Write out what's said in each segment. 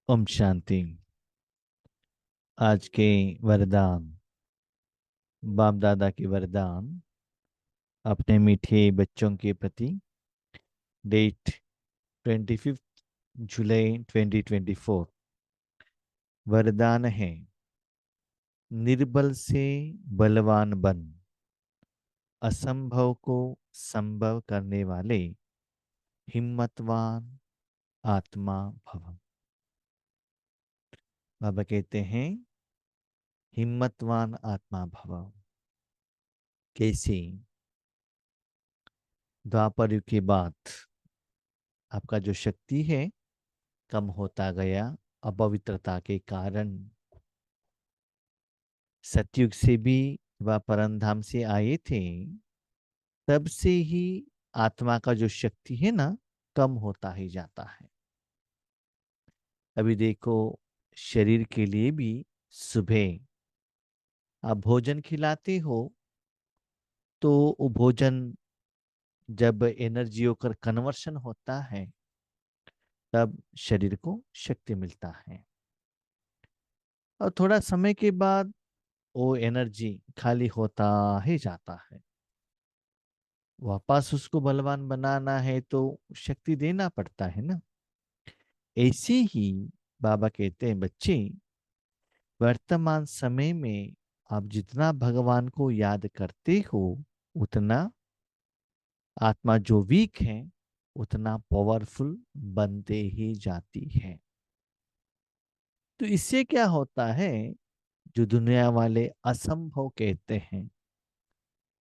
ओम शांति। आज के वरदान, बाप दादा के वरदान अपने मीठे बच्चों के प्रति। डेट 25 जुलाई 2024। वरदान है, निर्बल से बलवान बन, असंभव को संभव करने वाले हिम्मतवान आत्मा भव। बाबा कहते हैं, हिम्मतवान आत्मा भव। कैसे? द्वापर युग के बाद आपका जो शक्ति है कम होता गया, अपवित्रता के कारण। सतयुग से भी वह परमधाम से आए थे, तब से ही आत्मा का जो शक्ति है ना, कम होता ही जाता है। अभी देखो, शरीर के लिए भी सुबह आप भोजन खिलाते हो, तो वो भोजन जब एनर्जी होकर कन्वर्शन होता है, तब शरीर को शक्ति मिलता है। और थोड़ा समय के बाद वो एनर्जी खाली होता ही जाता है। वापस उसको बलवान बनाना है तो शक्ति देना पड़ता है ना। ऐसे ही बाबा कहते हैं, बच्चे, वर्तमान समय में आप जितना भगवान को याद करते हो, उतना आत्मा जो वीक है उतना पावरफुल बनते ही जाती है। तो इससे क्या होता है, जो दुनिया वाले असंभव कहते हैं,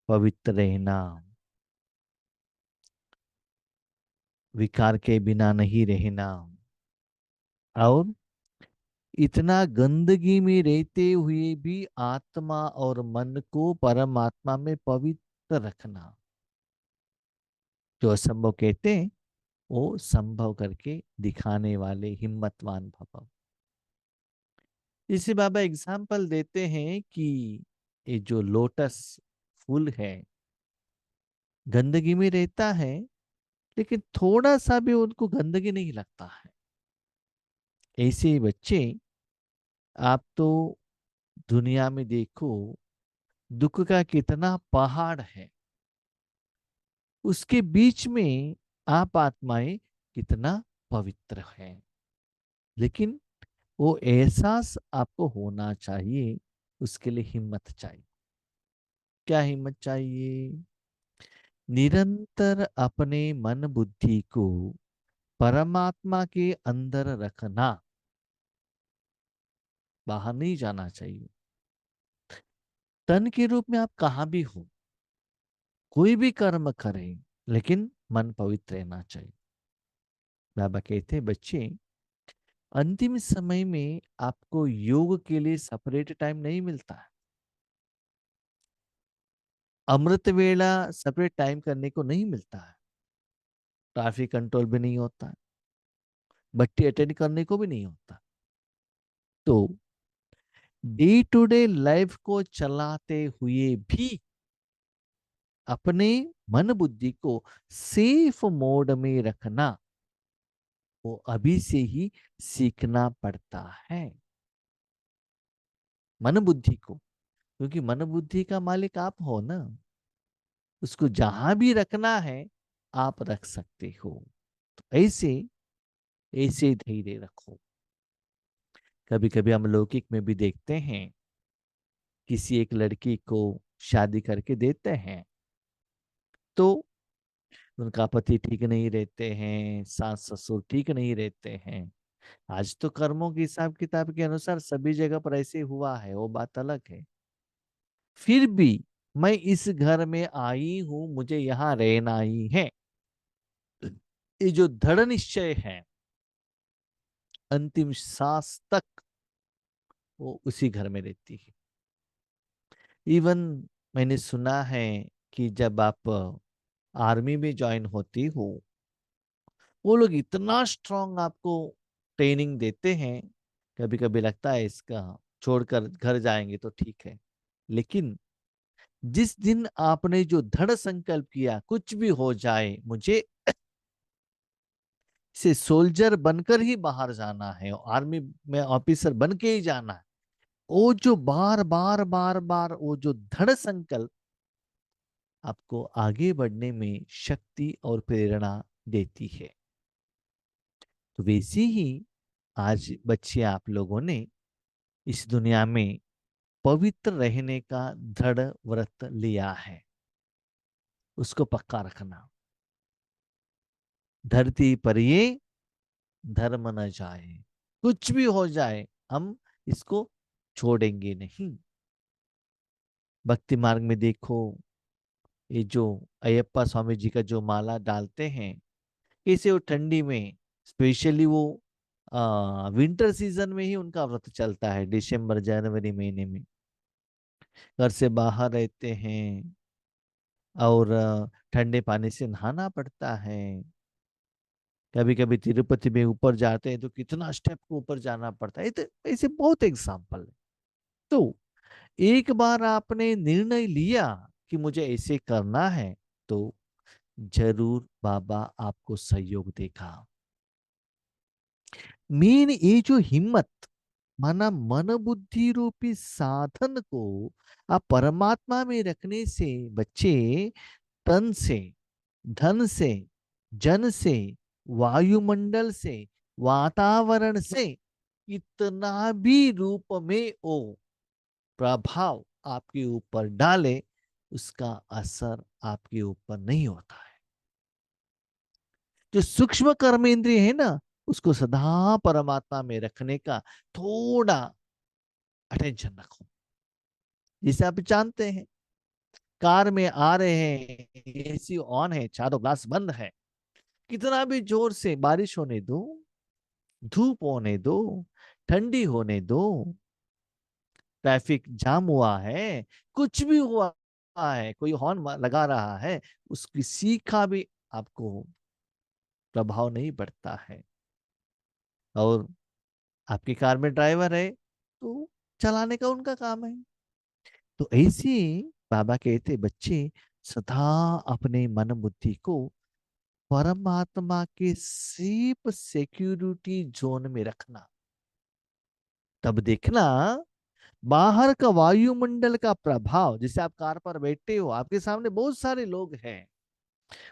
पवित्र रहना, विकार के बिना नहीं रहना, और इतना गंदगी में रहते हुए भी आत्मा और मन को परमात्मा में पवित्र रखना, जो असंभव कहते हैं वो संभव करके दिखाने वाले हिम्मतवान भव। इसे बाबा एग्जाम्पल देते हैं कि ये जो लोटस फूल है, गंदगी में रहता है, लेकिन थोड़ा सा भी उनको गंदगी नहीं लगता है। ऐसे ही बच्चे, आप तो दुनिया में देखो, दुख का कितना पहाड़ है, उसके बीच में आप आत्माएं कितना पवित्र है। लेकिन वो एहसास आपको होना चाहिए, उसके लिए हिम्मत चाहिए। क्या हिम्मत चाहिए? निरंतर अपने मन बुद्धि को परमात्मा के अंदर रखना, बाहर नहीं जाना चाहिए। तन के रूप में आप कहाँ भी हो, कोई भी कर्म करें, लेकिन मन पवित्र रहना चाहिए। बाबा कहते हैं, बच्चे, अंतिम समय में आपको योग के लिए सेपरेट टाइम नहीं मिलता है। अमृत वेला सेपरेट टाइम करने को नहीं मिलता है। ट्रैफिक कंट्रोल भी नहीं होता है, बट्टी अटेंड करने को भी नहीं होता। तो डे टू डे लाइफ को चलाते हुए भी अपने मन बुद्धि को सेफ मोड में रखना, वो अभी से ही सीखना पड़ता है। मन बुद्धि को, क्योंकि मन बुद्धि का मालिक आप हो ना, उसको जहां भी रखना है आप रख सकते हो। तो ऐसे ऐसे धैर्य रखो। कभी कभी हम लौकिक में भी देखते हैं, किसी एक लड़की को शादी करके देते हैं, तो उनका पति ठीक नहीं रहते हैं, सास ससुर ठीक नहीं रहते हैं। आज तो कर्मों के हिसाब किताब के अनुसार सभी जगह पर ऐसे हुआ है, वो बात अलग है। फिर भी मैं इस घर में आई हूं, मुझे यहां रहना ही है, ये जो दृढ़ निश्चय है, अंतिम सांस तक वो उसी घर में रहती है। इवन मैंने सुना है कि जब आप आर्मी में ज्वाइन होती हो, वो लोग इतना स्ट्रांग आपको ट्रेनिंग देते हैं, कभी कभी लगता है इसका छोड़कर घर जाएंगे तो ठीक है। लेकिन जिस दिन आपने जो दृढ़ संकल्प किया, कुछ भी हो जाए मुझे से सोल्जर बनकर ही बाहर जाना है, आर्मी में ऑफिसर बन के ही जाना है। वो जो बार बार बार बार वो जो दृढ़ संकल्प आपको आगे बढ़ने में शक्ति और प्रेरणा देती है। तो वैसे ही आज बच्चे आप लोगों ने इस दुनिया में पवित्र रहने का दृढ़ व्रत लिया है, उसको पक्का रखना। धरती पर ये धर्म न जाए, कुछ भी हो जाए हम इसको छोड़ेंगे नहीं। भक्ति मार्ग में देखो, ये जो अयप्पा स्वामी जी का जो माला डालते हैं, कैसे वो ठंडी में, स्पेशली वो विंटर सीजन में ही उनका व्रत चलता है, दिसंबर जनवरी महीने में घर से बाहर रहते हैं और ठंडे पानी से नहाना पड़ता है। कभी कभी तिरुपति में ऊपर जाते हैं तो कितना स्टेप को ऊपर जाना पड़ता है। तो ऐसे बहुत एग्जाम्पल है। तो एक बार आपने निर्णय लिया कि मुझे ऐसे करना है, तो जरूर बाबा आपको सहयोग देगा। मेन ये जो हिम्मत, माना मन बुद्धि रूपी साधन को आप परमात्मा में रखने से बच्चे तन से, धन से, जन से, वायुमंडल से, वातावरण से इतना भी रूप में वो प्रभाव आपके ऊपर डाले, उसका असर आपके ऊपर नहीं होता है। जो सूक्ष्म कर्मेंद्रिय है ना, उसको सदा परमात्मा में रखने का थोड़ा अटेंशन रखो। जिसे आप जानते हैं, कार में आ रहे हैं, एसी ऑन है, चारों ग्लास बंद है, कितना भी जोर से बारिश होने दो, धूप होने दो, ठंडी होने दो, ट्रैफिक जाम हुआ है, कुछ भी हुआ है, कोई हॉर्न लगा रहा है, उस किसी का भी आपको प्रभाव नहीं पड़ता है। और आपकी कार में ड्राइवर है तो चलाने का उनका काम है। तो ऐसे बाबा कहते बच्चे सदा अपने मन बुद्धि को परमात्मा के सेफ सिक्योरिटी जोन में रखना। तब देखना बाहर का वायुमंडल का प्रभाव, जैसे आप कार पर बैठे हो, आपके सामने बहुत सारे लोग हैं,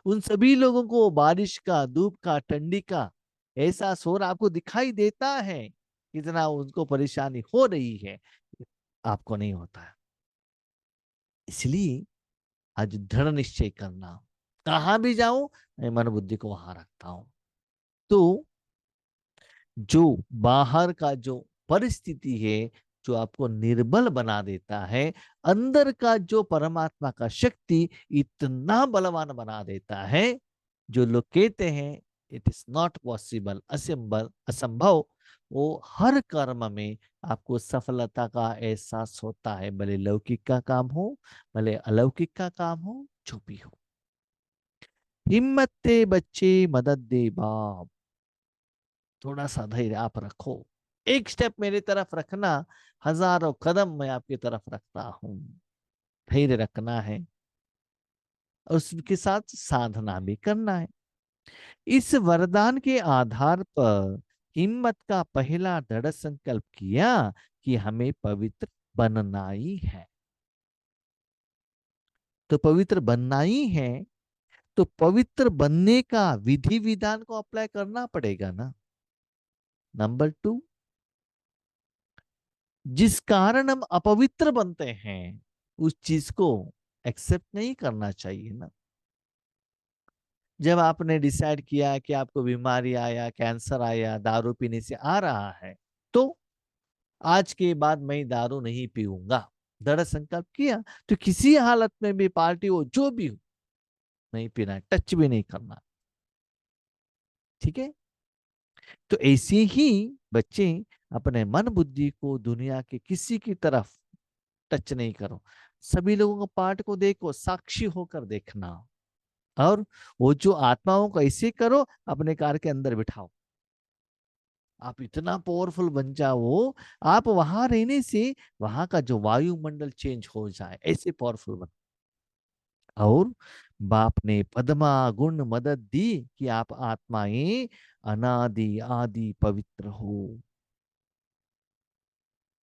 उन सभी लोगों को बारिश का, धूप का, ठंडी का एहसास हो रहा, आपको दिखाई देता है कितना उनको परेशानी हो रही है, आपको नहीं होता है। इसलिए आज दृढ़ निश्चय करना, कहां भी जाऊं मैं मन बुद्धि को वहां रखता हूं। तो जो बाहर का जो परिस्थिति है, जो आपको निर्बल बना देता है, अंदर का जो परमात्मा का शक्ति इतना बलवान बना देता है। जो लोग कहते हैं इट इज नॉट पॉसिबल, असंभव असंभव, वो हर कर्म में आपको सफलता का एहसास होता है, भले लौकिक का काम हो, भले अलौकिक का काम हो, जो भी हो। हिम्मत दे बच्चे, मदद दे बाप। थोड़ा सा धैर्य आप रखो, एक स्टेप मेरी तरफ रखना, हजारों कदम मैं आपकी तरफ रखता हूं। धैर्य रखना है और उसके साथ साधना भी करना है। इस वरदान के आधार पर हिम्मत का पहला दृढ़ संकल्प किया कि हमें पवित्र बनना ही है। तो पवित्र बनना ही है, तो पवित्र बनने का विधि विधान को अप्लाई करना पड़ेगा ना। नंबर 2, जिस कारण हम अपवित्र बनते हैं उस चीज को एक्सेप्ट नहीं करना चाहिए ना। जब आपने डिसाइड किया कि आपको बीमारी आया, कैंसर आया, दारू पीने से आ रहा है, तो आज के बाद मैं दारू नहीं पीऊंगा, दृढ़ संकल्प किया, तो किसी हालत में भी, पार्टी हो जो भी हो, नहीं पीना, टच भी नहीं करना। ठीक है। तो ऐसे ही बच्चे अपने मन बुद्धि को दुनिया के किसी की तरफ टच नहीं करो। सभी लोगों को, पार्ट को देखो, साक्षी होकर देखना। और वो जो आत्माओं को ऐसे करो, अपने कार के अंदर बिठाओ, आप इतना पावरफुल बन जाओ, आप वहां रहने से वहां का जो वायुमंडल चेंज हो जाए, ऐसे पावरफुल बन। और बाप ने पद्मा गुण मदद दी कि आप आत्माएं अनादि आदि पवित्र हो।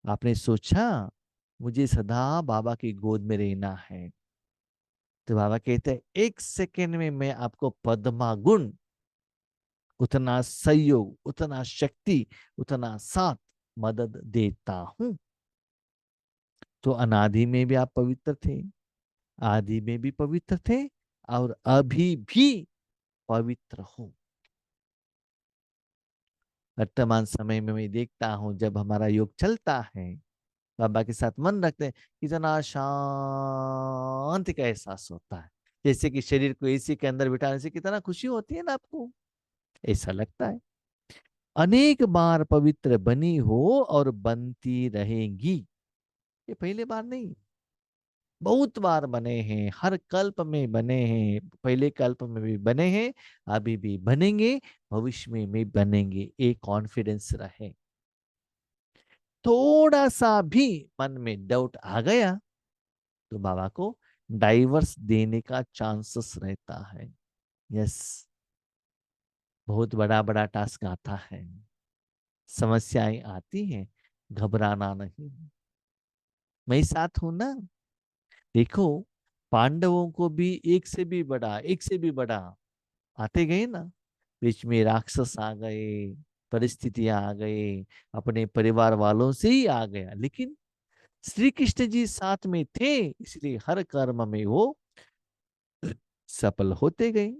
आपने सोचा मुझे सदा बाबा की गोद में रहना है, तो बाबा कहते हैं 1 सेकेंड में मैं आपको पद्मा गुण, उतना सहयोग, उतना शक्ति, उतना साथ, मदद देता हूं। तो अनादि में भी आप पवित्र थे, आदि में भी पवित्र थे, और अभी भी पवित्र हो। वर्तमान समय में मैं देखता हूं जब हमारा योग चलता है, बाबा के साथ मन रखते हैं, कितना शांति का एहसास होता है। जैसे कि शरीर को एसी के अंदर बिठाने से कितना खुशी होती है ना आपको, ऐसा लगता है। अनेक बार पवित्र बनी हो और बनती रहेंगी। ये पहले बार नहीं, बहुत बार बने हैं, हर कल्प में बने हैं, पहले कल्प में भी बने हैं, अभी भी बनेंगे, भविष्य में भी बनेंगे। एक कॉन्फिडेंस रहे। थोड़ा सा भी मन में डाउट आ गया तो बाबा को डाइवर्स देने का चांसेस रहता है। यस, बहुत बड़ा बड़ा टास्क आता है, समस्याएं आती हैं, घबराना नहीं। मैं साथ हूं ना। देखो, पांडवों को भी एक से भी बड़ा, एक से भी बड़ा आते गए ना। बीच में राक्षस आ गए, परिस्थितियां आ गए, अपने परिवार वालों से ही आ गया, लेकिन श्री कृष्ण जी साथ में थे, इसलिए हर कर्म में वो सफल होते गए।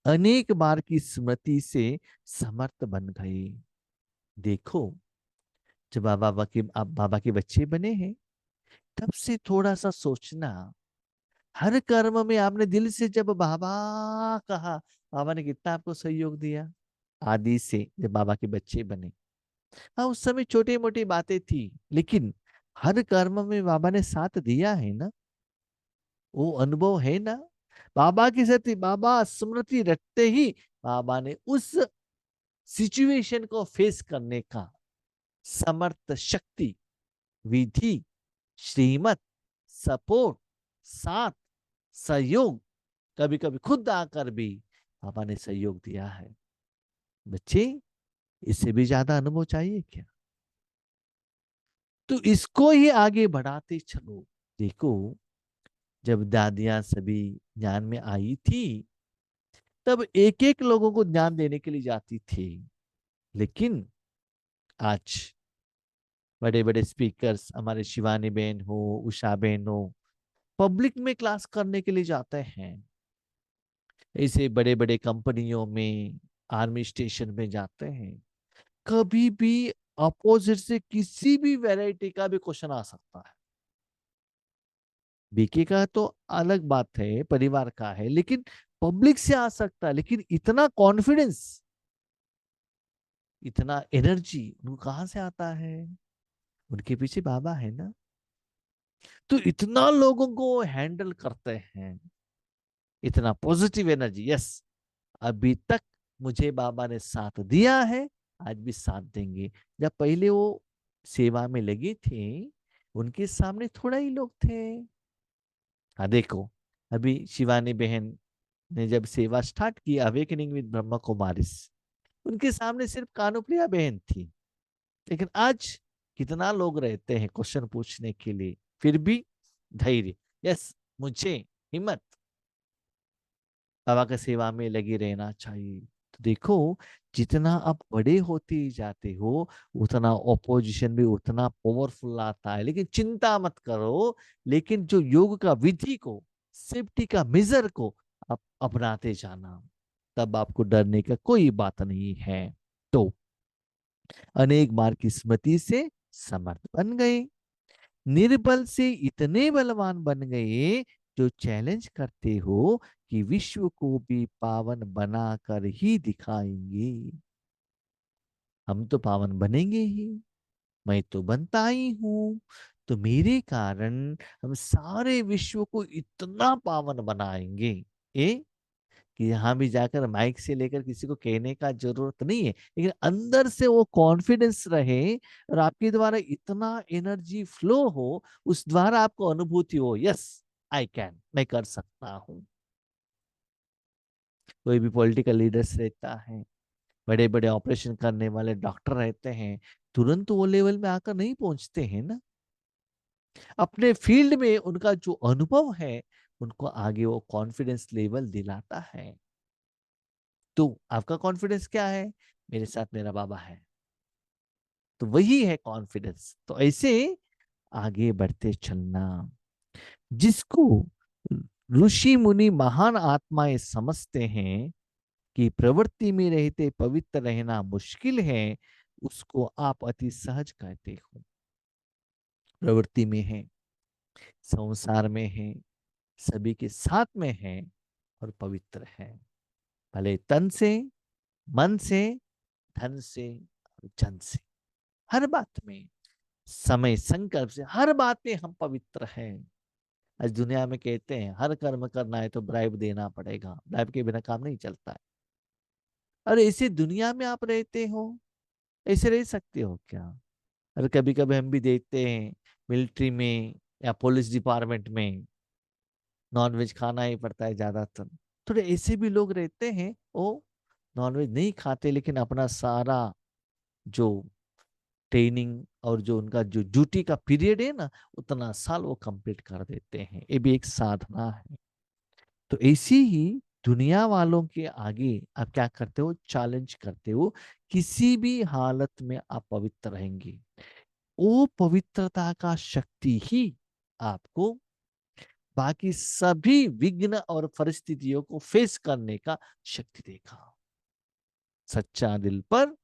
अनेक बार की स्मृति से समर्थ बन गए। देखो, जब आप बाबा के बच्चे बने हैं, तब से थोड़ा सा सोचना, हर कर्म में आपने दिल से जब बाबा कहा, बाबा ने कितना आपको सहयोग दिया। आदि से जब बाबा के बच्चे बने, हाँ उस समय छोटी मोटी बातें थी, लेकिन हर कर्म में बाबा ने साथ दिया है ना, वो अनुभव है ना। बाबा की साथ बाबा स्मृति रखते ही बाबा ने उस सिचुएशन को फेस करने का समर्थ शक्ति, विधि, श्रीमत, सपोर्ट, साथ, सहयोग, कभी कभी खुद आकर भी पापा ने सहयोग दिया है। बच्चे, इससे भी ज्यादा अनुभव चाहिए क्या? तो इसको ही आगे बढ़ाते चलो। देखो, जब दादियां सभी ज्ञान में आई थी, तब एक एक लोगों को ज्ञान देने के लिए जाती थी, लेकिन आज बड़े बड़े स्पीकर्स, हमारे शिवानी बहन हो, उषा बहन हो, पब्लिक में क्लास करने के लिए जाते हैं। ऐसे बड़े बड़े कंपनियों में, आर्मी स्टेशन में जाते हैं। कभी भी अपोजिट से किसी भी वैरायटी का भी क्वेश्चन आ सकता है। बीके का तो अलग बात है, परिवार का है, लेकिन पब्लिक से आ सकता है। लेकिन इतना कॉन्फिडेंस, इतना एनर्जी उनको कहां से आता है? उनके पीछे बाबा है ना। तो इतना लोगों को हैंडल करते हैं, इतना पॉजिटिव एनर्जी। यस, अभी तक मुझे बाबा ने साथ दिया है, आज भी साथ देंगे। जब पहले वो सेवा में लगे थे, उनके सामने थोड़ा ही लोग थे। हाँ देखो, अभी शिवानी बहन ने जब सेवा स्टार्ट की अवेकनिंग विद ब्रह्मा कुमारिस, उनके सामने सिर्फ कानुप्रिया बहन थी। लेकिन आज कितना लोग रहते हैं क्वेश्चन पूछने के लिए, फिर भी धैर्य। यस, मुझे हिम्मत, बाबा की सेवा में लगे रहना चाहिए। तो देखो, जितना आप बड़े होते जाते हो, उतना ऑपोजिशन भी उतना पावरफुल आता है। लेकिन चिंता मत करो, लेकिन जो योग का विधि को, सेफ्टी का मेजर को आप अपनाते जाना, तब आपको डरने का कोई बात नहीं है। तो अनेक बार की स्मृति से समर्थ बन गए, निर्बल से इतने बलवान बन गए, जो चैलेंज करते हो कि विश्व को भी पावन बनाकर ही दिखाएंगे। हम तो पावन बनेंगे ही, मैं तो बनता ही हूं। तो मेरे कारण हम सारे विश्व को इतना पावन बनाएंगे, ए कि यहाँ भी जाकर माइक से लेकर किसी को कहने का जरूरत नहीं है, लेकिन अंदर से वो कॉन्फिडेंस रहे, और आपके द्वारा इतना एनर्जी फ्लो हो, उस द्वारा आपको अनुभूति हो। यस, आई कैन, मैं कर सकता हूँ। कोई भी पॉलिटिकल लीडर्स रहता है, बड़े बड़े ऑपरेशन करने वाले डॉक्टर रहते हैं, तुरंत वो लेवल में आकर नहीं पहुंचते हैं ना। अपने फील्ड में उनका जो अनुभव है, उनको आगे वो कॉन्फिडेंस लेवल दिलाता है। तो आपका कॉन्फिडेंस क्या है? मेरे साथ मेरा बाबा है, तो वही है कॉन्फिडेंस। तो ऐसे आगे बढ़ते चलना, जिसको ऋषि मुनि महान आत्माएं समझते हैं कि प्रवृत्ति में रहते पवित्र रहना मुश्किल है, उसको आप अति सहज कहते हो। प्रवृत्ति में है, संसार में है, सभी के साथ में है, और पवित्र है, भले तन से, मन से, धन से, और जन से, हर बात में, समय संकल्प से, हर बात में हम पवित्र हैं। आज दुनिया में कहते हैं हर कर्म करना है तो ब्राइब देना पड़ेगा, ब्राइब के बिना काम नहीं चलता है। अरे ऐसे दुनिया में आप रहते हो, ऐसे रह सकते हो क्या? अरे कभी कभी हम भी देखते हैं मिलिट्री में या पुलिस डिपार्टमेंट में नॉनवेज खाना ही पड़ता है ज्यादातर। थोड़े ऐसे भी लोग रहते हैं, वो नॉनवेज नहीं खाते, लेकिन अपना सारा जो ट्रेनिंग और जो उनका जो ड्यूटी का पीरियड है ना, उतना साल वो कंप्लीट कर देते हैं। ये भी एक साधना है। तो ऐसी ही दुनिया वालों के आगे आप क्या करते हो? चैलेंज करते हो, किसी भी हालत में आप पवित्र रहेंगे। वो पवित्रता का शक्ति ही आपको बाकी सभी विघ्न और परिस्थितियों को फेस करने का शक्ति देगा। सच्चा दिल पर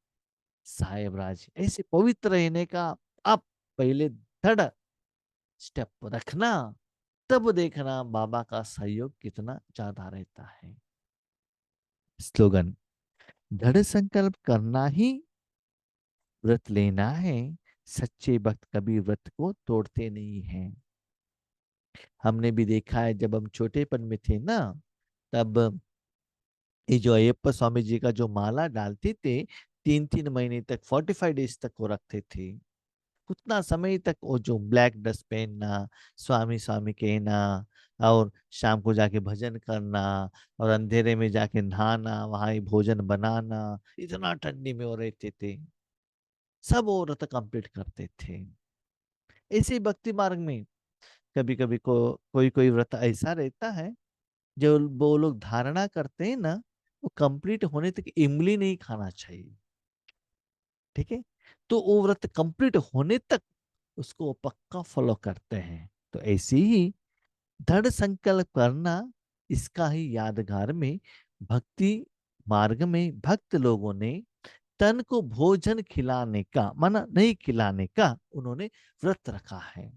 साहेब राज, ऐसे पवित्र रहने का आप पहले दृढ़ स्टेप रखना, तब देखना बाबा का सहयोग कितना ज्यादा रहता है। स्लोगन: दृढ़ संकल्प करना ही व्रत लेना है, सच्चे भक्त कभी व्रत को तोड़ते नहीं हैं। हमने भी देखा है, जब हम छोटेपन में थे ना, तब ये जो अयप्पा स्वामी जी का जो माला डालते थे, 3 3 महीने तक, 45 डेज तक वो रखते थे। उतना समय तक वो जो ब्लैक ड्रेस पहनना, स्वामी स्वामी कहना, और शाम को जाके भजन करना, और अंधेरे में जाके नहाना, वहां ही भोजन बनाना, इतना ठंडी में वो रहते थे, सब वो व्रत कंप्लीट करते थे। ऐसे भक्ति मार्ग में कभी कभी कोई कोई व्रत ऐसा रहता है, जो वो लोग धारणा करते हैं ना, वो कंप्लीट होने तक इमली नहीं खाना चाहिए। ठीक है? तो वो व्रत कंप्लीट होने तक उसको वो पक्का फॉलो करते हैं। तो ऐसे ही दृढ़ संकल्प करना, इसका ही यादगार में भक्ति मार्ग में भक्त लोगों ने तन को भोजन खिलाने का, मना नहीं खिलाने का, उन्होंने व्रत रखा है।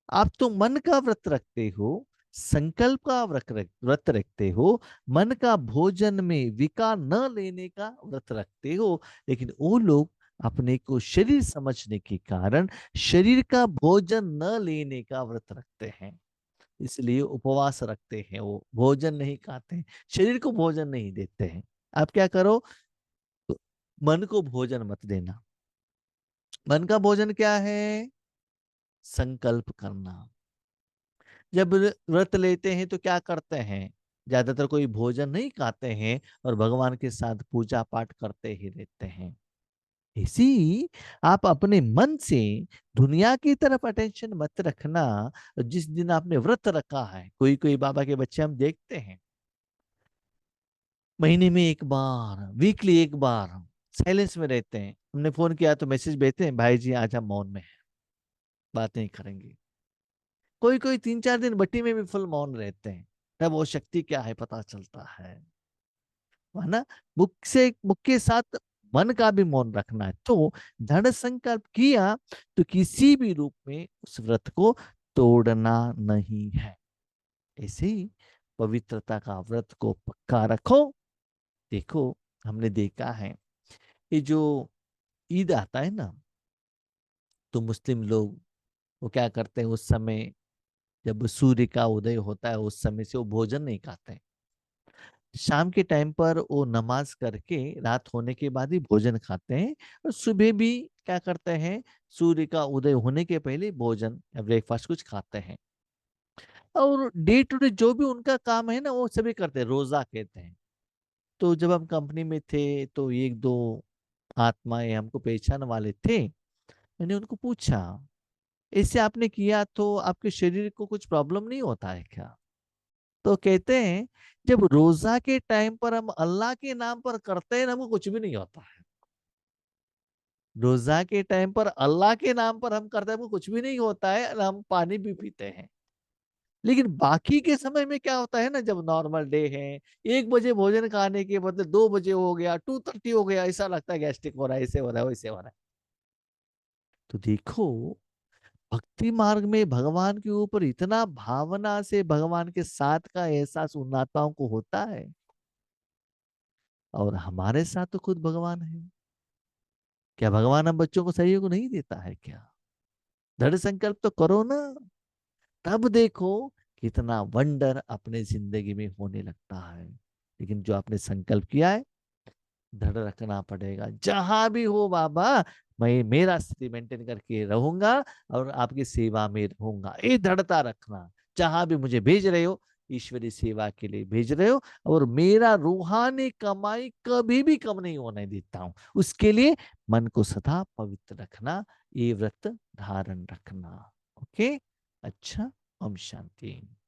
आप तो मन का व्रत रखते हो, संकल्प का व्रत रखते हो, मन का भोजन में विकार न लेने का व्रत रखते हो, लेकिन वो लोग अपने को शरीर समझने के कारण शरीर का भोजन न लेने का व्रत रखते हैं। इसलिए उपवास रखते हैं, वो भोजन नहीं खाते हैं, शरीर को भोजन नहीं देते हैं। आप क्या करो? तो मन को भोजन मत देना। मन का भोजन क्या है? संकल्प करना। जब व्रत लेते हैं तो क्या करते हैं? ज्यादातर कोई भोजन नहीं खाते हैं, और भगवान के साथ पूजा पाठ करते ही रहते हैं। इसी आप अपने मन से दुनिया की तरफ अटेंशन मत रखना। जिस दिन आपने व्रत रखा है, कोई कोई बाबा के बच्चे हम देखते हैं, महीने में एक बार, वीकली एक बार साइलेंस में रहते हैं। हमने फोन किया तो मैसेज भेजते हैं, भाई जी आज हम मौन में हैं, बात नहीं करेंगे। कोई कोई 3 4 दिन भट्टी में भी फुल मौन रहते हैं। तब वो शक्ति क्या है पता चलता है ना। मुख के साथ मन का भी मौन रखना है। तो दृढ़ संकल्प किया तो किसी भी रूप में उस व्रत को तोड़ना नहीं है। ऐसे ही पवित्रता का व्रत को पक्का रखो। देखो, हमने देखा है, ये जो ईद आता है ना, तो मुस्लिम लोग वो क्या करते हैं, उस समय जब सूर्य का उदय होता है, उस समय से वो भोजन नहीं खाते हैं। शाम के टाइम पर वो नमाज करके रात होने के बाद ही भोजन खाते हैं, और सुबह भी क्या करते हैं, सूर्य का उदय होने के पहले भोजन या ब्रेकफास्ट कुछ खाते हैं। और डे टू डे जो भी उनका काम है ना वो सभी करते हैं, रोजा कहते हैं। तो जब हम कंपनी में थे तो एक दो आत्माएं हमको पहचान वाले थे। मैंने उनको पूछा, ऐसे आपने किया तो आपके शरीर को कुछ प्रॉब्लम नहीं होता है क्या? तो कहते हैं, जब रोजा के टाइम पर हम अल्लाह के नाम पर करते हैं ना, हमको कुछ भी नहीं होता है। रोजा के टाइम पर अल्लाह के नाम पर हम करते हैं, हमको कुछ भी नहीं होता है, और हम पानी भी पीते हैं। लेकिन बाकी के समय में क्या होता है ना, जब नॉर्मल डे है, 1 बजे भोजन खाने के बदले 2 बजे हो गया, 2:30 हो गया, ऐसा लगता है गैस्ट्रिक हो रहा है, ऐसे हो रहा है, वैसे हो रहा है। तो देखो, भक्ति मार्ग में भगवान के ऊपर इतना भावना से भगवान के साथ का एहसास उन आत्माओं को होता है, और हमारे साथ तो खुद भगवान है। क्या भगवान हम बच्चों को सहयोग नहीं देता है क्या? दृढ़ संकल्प तो करो ना, तब देखो कितना वंडर अपने जिंदगी में होने लगता है। लेकिन जो आपने संकल्प किया है, दृढ़ रखना पड़ेगा। जहां भी हो बाबा, मैं मेरा स्थिति मेंटेन करके रहूंगा और आपकी सेवा में रहूंगा, ये दृढ़ता रखना। जहां भी मुझे भेज रहे हो, ईश्वरी सेवा के लिए भेज रहे हो, और मेरा रूहानी कमाई कभी भी कम नहीं होने देता हूं। उसके लिए मन को सदा पवित्र रखना, ये व्रत धारण रखना। ओके, अच्छा, ओम शांति।